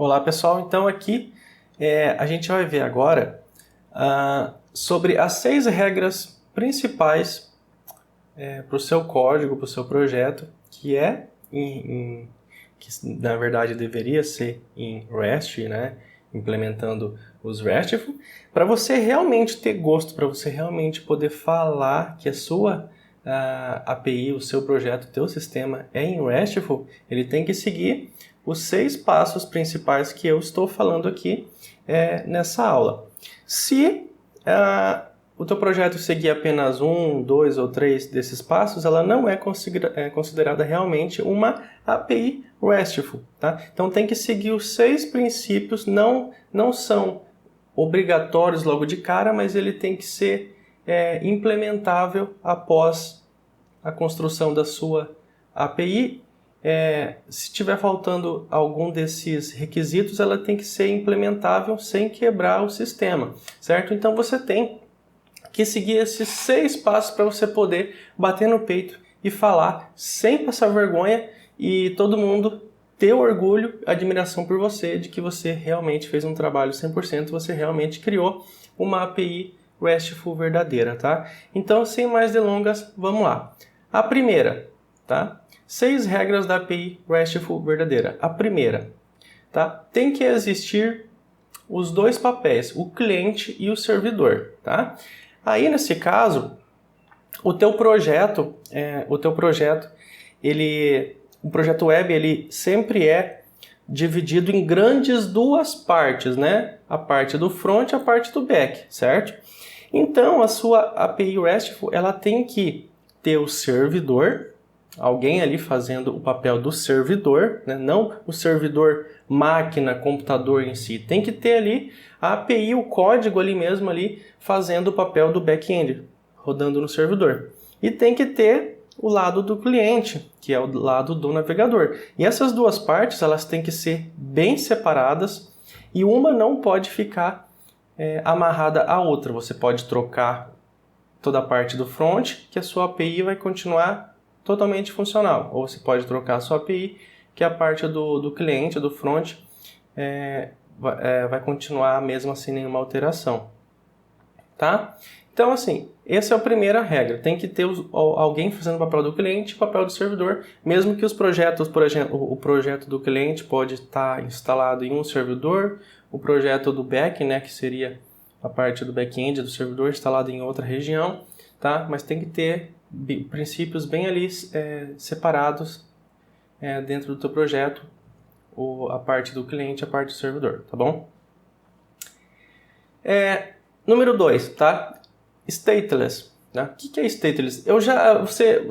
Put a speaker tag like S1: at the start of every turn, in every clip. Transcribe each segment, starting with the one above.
S1: Olá pessoal, então aqui a gente vai ver agora sobre as 6 regras principais para o seu código, para o seu projeto, que que na verdade deveria ser em REST, né? Implementando os RESTful, para você realmente ter gosto, para você realmente poder falar que a sua API, o seu projeto, o teu sistema é em RESTful, ele tem que seguir os 6 passos principais que eu estou falando aqui nessa aula. Se o teu projeto seguir apenas 1, 2 ou 3 desses passos, ela não é considerada realmente uma API RESTful. Tá? Então tem que seguir os 6 princípios, não são obrigatórios logo de cara, mas ele tem que ser implementável após a construção da sua API. Se estiver faltando algum desses requisitos, ela tem que ser implementável sem quebrar o sistema, certo? Então você tem que seguir esses 6 passos para você poder bater no peito e falar sem passar vergonha e todo mundo ter orgulho, admiração por você, de que você realmente fez um trabalho 100%, você realmente criou uma API RESTful verdadeira, tá? Então, sem mais delongas, vamos lá. A primeira, tá? 6 regras da API RESTful verdadeira. A primeira, tá? Tem que existir os 2 papéis, o cliente e o servidor, tá? Aí, nesse caso, o teu projeto o projeto web, ele sempre é dividido em grandes 2 partes, né? A parte do front e a parte do back, certo? Então, a sua API RESTful, ela tem que ter o servidor, alguém ali fazendo o papel do servidor, né? Não o servidor máquina, computador em si. Tem que ter ali a API, o código ali mesmo ali, fazendo o papel do back-end, rodando no servidor. E tem que ter o lado do cliente, que é o lado do navegador. E essas 2 partes, elas têm que ser bem separadas e uma não pode ficar amarrada à outra. Você pode trocar toda a parte do front, que a sua API vai continuar totalmente funcional. Ou você pode trocar a sua API, que a parte do cliente, do front, vai continuar mesmo sem nenhuma alteração. Tá? Então, assim, essa é a primeira regra. Tem que ter alguém fazendo o papel do cliente e o papel do servidor, mesmo que os projetos, por exemplo, o projeto do cliente pode estar instalado em um servidor, o projeto do back, né, que seria a parte do back-end do servidor, instalado em outra região, tá? Mas tem que ter princípios bem ali separados dentro do teu projeto, a parte do cliente e a parte do servidor, tá bom? Número 2, tá? Stateless. Né? O que é stateless?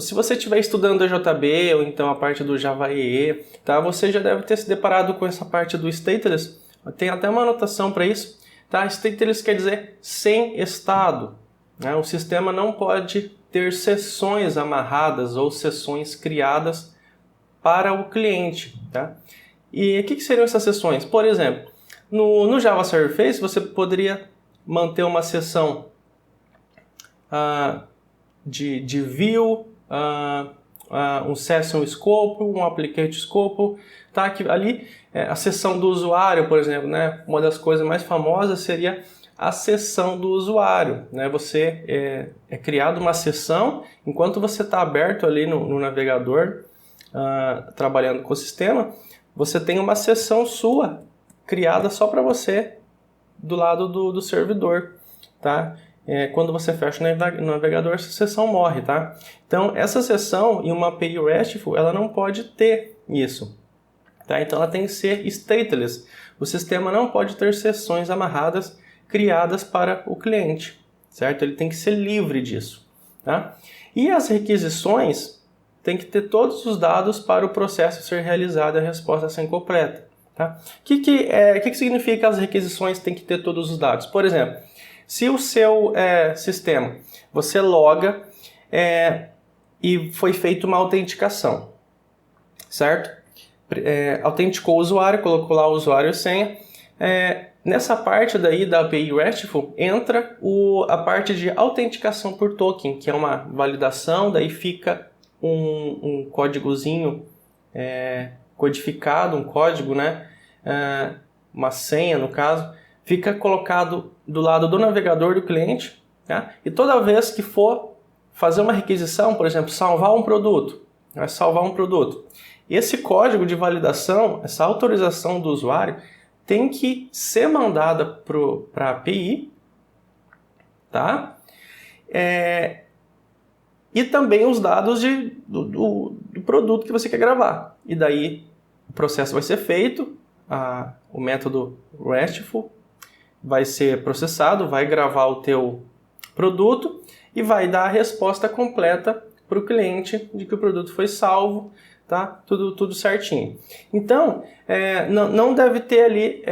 S1: Se você estiver estudando DJB ou então a parte do Java EE, tá? Você já deve ter se deparado com essa parte do stateless. Tem até uma anotação para isso. Tá? Stateless quer dizer sem estado. Né? O sistema não pode ter sessões amarradas ou sessões criadas para o cliente. Tá? E o que seriam essas sessões? Por exemplo, no Java Server Face você poderia manter uma sessão de view, um session scope, um applicate scope, tá? Que ali a sessão do usuário, por exemplo, né? Uma das coisas mais famosas seria a sessão do usuário, né? Você é criado uma sessão enquanto você está aberto ali no navegador, trabalhando com o sistema, você tem uma sessão sua criada só para você do lado do servidor, tá? Quando você fecha o navegador, essa sessão morre, tá? Então, essa sessão em uma API RESTful, ela não pode ter isso, tá? Então, ela tem que ser stateless. O sistema não pode ter sessões amarradas criadas para o cliente, certo? Ele tem que ser livre disso, tá? E as requisições tem que ter todos os dados para o processo ser realizado e a resposta ser completa, tá? O que significa as requisições tem que ter todos os dados? Por exemplo, se o seu sistema, você loga e foi feita uma autenticação, certo? Autenticou o usuário, colocou lá o usuário e senha. Nessa parte daí da API RESTful entra a parte de autenticação por token, que é uma validação, daí fica um códigozinho codificado, um código, né? uma senha no caso, fica colocado do lado do navegador do cliente, tá? E toda vez que for fazer uma requisição, por exemplo, salvar um produto, vai salvar um produto, esse código de validação, essa autorização do usuário, tem que ser mandada para a API, tá? E também os dados do produto que você quer gravar. E daí o processo vai ser feito, o método RESTful vai ser processado, vai gravar o teu produto e vai dar a resposta completa para o cliente de que o produto foi salvo, tá? Tudo certinho. Então, não deve ter ali,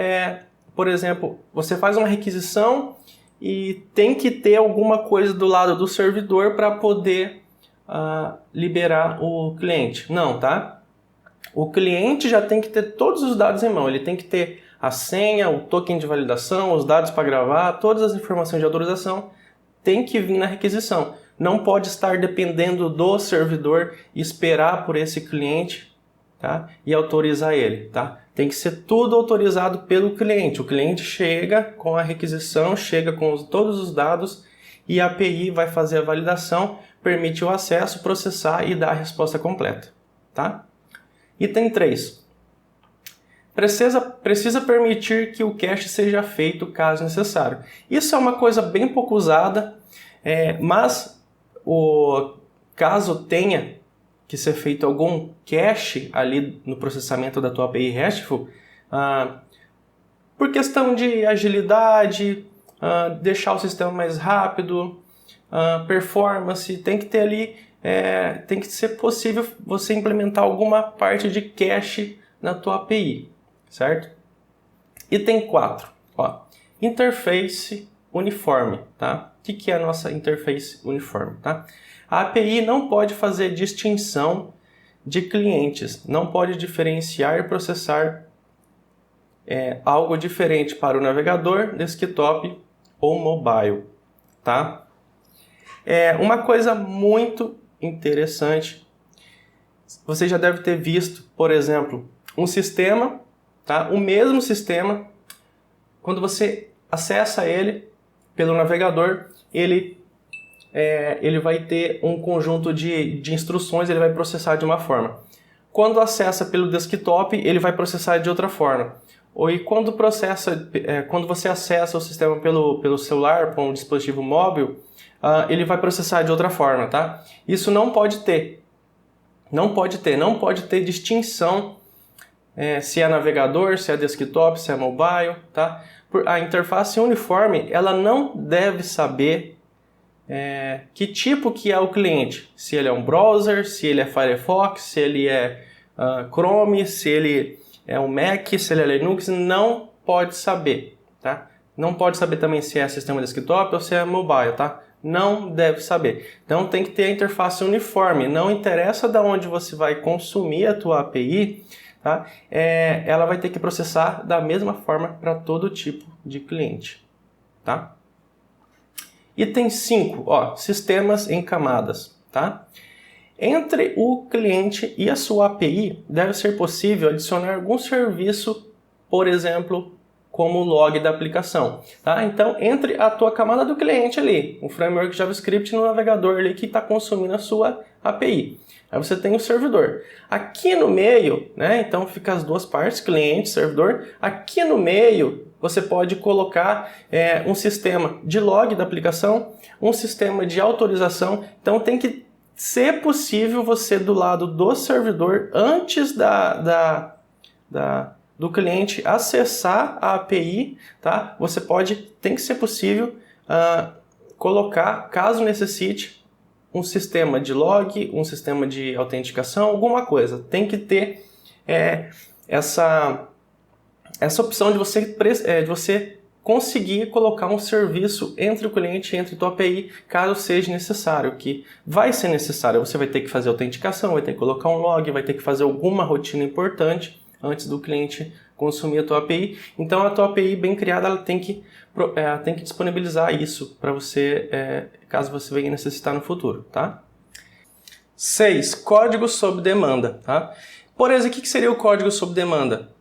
S1: por exemplo, você faz uma requisição e tem que ter alguma coisa do lado do servidor para poder liberar o cliente. Não, tá? O cliente já tem que ter todos os dados em mão. Ele tem que ter a senha, o token de validação, os dados para gravar, todas as informações de autorização tem que vir na requisição. Não pode estar dependendo do servidor e esperar por esse cliente, tá? E autorizar ele, tá? Tem que ser tudo autorizado pelo cliente. O cliente chega com a requisição, chega com todos os dados e a API vai fazer a validação, permite o acesso, processar e dar a resposta completa, tá? Item 3. Precisa permitir que o cache seja feito caso necessário. Isso é uma coisa bem pouco usada, mas caso tenha que ser feito algum cache ali no processamento da tua API RESTful, por questão de agilidade, deixar o sistema mais rápido, performance, tem que ter ali, tem que ser possível você implementar alguma parte de cache na tua API, certo? Item 4, interface uniforme, tá? O que é a nossa interface uniforme, tá? A API não pode fazer distinção de clientes, não pode diferenciar e processar algo diferente para o navegador, desktop ou mobile, tá? Uma coisa muito interessante, você já deve ter visto, por exemplo, um sistema, tá? O mesmo sistema, quando você acessa ele pelo navegador, ele vai ter um conjunto de instruções, ele vai processar de uma forma. Quando acessa pelo desktop, ele vai processar de outra forma. E quando você acessa o sistema pelo celular, por um dispositivo móvel, ele vai processar de outra forma, tá? Isso não pode ter. Não pode ter distinção se é navegador, se é desktop, se é mobile, tá? A interface uniforme, ela não deve saber que tipo que é o cliente. Se ele é um browser, se ele é Firefox, se ele é Chrome, se ele é um Mac, se ele é Linux, não pode saber, tá? Não pode saber também se é sistema desktop ou se é mobile, tá? Não deve saber. Então tem que ter a interface uniforme. Não interessa de onde você vai consumir a tua API, tá? Ela vai ter que processar da mesma forma para todo tipo de cliente, tá? Item 5, sistemas em camadas, tá? Entre o cliente e a sua API, deve ser possível adicionar algum serviço, por exemplo, como o log da aplicação, tá? Então, entre a tua camada do cliente ali, o framework JavaScript no navegador ali que está consumindo a sua API. Aí você tem o servidor. Aqui no meio, né? Então fica as duas partes, cliente, servidor. Aqui no meio, você pode colocar um sistema de log da aplicação, um sistema de autorização. Então tem que ser possível você, do lado do servidor, antes do cliente acessar a API, tá? Tem que ser possível colocar, caso necessite, um sistema de log, um sistema de autenticação, alguma coisa. Tem que ter essa opção de você conseguir colocar um serviço entre o cliente e entre a tua API, caso seja necessário, que vai ser necessário. Você vai ter que fazer autenticação, vai ter que colocar um log, vai ter que fazer alguma rotina importante antes do cliente consumir a tua API. Então a tua API bem criada, ela tem que disponibilizar isso para você, caso você venha necessitar no futuro, tá? 6. Código sob demanda, tá? Por exemplo, o que seria o código sob demanda?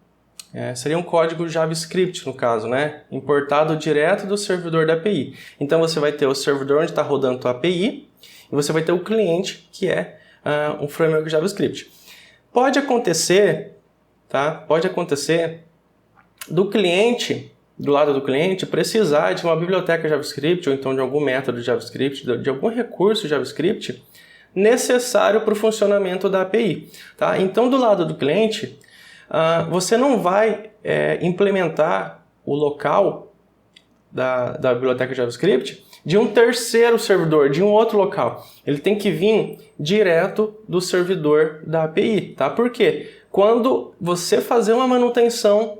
S1: Seria um código JavaScript, no caso, né? Importado direto do servidor da API. Então você vai ter o servidor onde está rodando a tua API e você vai ter o cliente, que é um framework JavaScript. Pode acontecer, tá? Pode acontecer do lado do cliente, precisar de uma biblioteca JavaScript ou então de algum método JavaScript, de algum recurso JavaScript necessário para o funcionamento da API, tá? Então, do lado do cliente, você não vai implementar o local da biblioteca JavaScript de um terceiro servidor, de um outro local. Ele tem que vir direto do servidor da API, tá? Por quê? Quando você fazer uma manutenção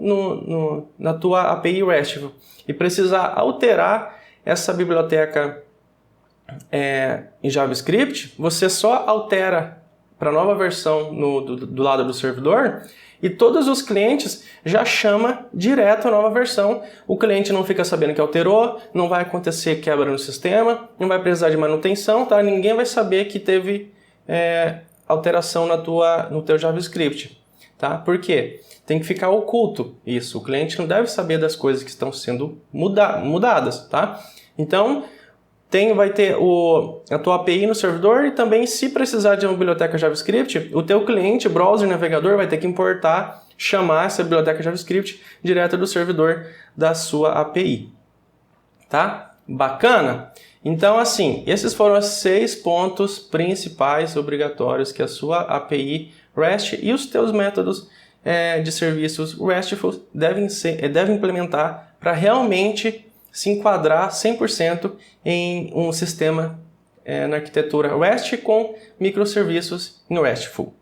S1: na tua API RESTful e precisar alterar essa biblioteca em JavaScript, você só altera para a nova versão do lado do servidor e todos os clientes já chamam direto a nova versão. O cliente não fica sabendo que alterou, não vai acontecer quebra no sistema, não vai precisar de manutenção, tá? Ninguém vai saber que teve alteração no teu JavaScript. Tá? Por quê? Tem que ficar oculto isso. O cliente não deve saber das coisas que estão sendo mudadas. Tá? Então, vai ter a tua API no servidor e também, se precisar de uma biblioteca JavaScript, o teu cliente, browser, navegador, vai ter que chamar essa biblioteca JavaScript direto do servidor da sua API. Tá? Bacana? Então, assim, esses foram os 6 pontos principais obrigatórios que a sua API REST e os teus métodos de serviços RESTful devem implementar para realmente se enquadrar 100% em um sistema na arquitetura REST com microserviços em RESTful.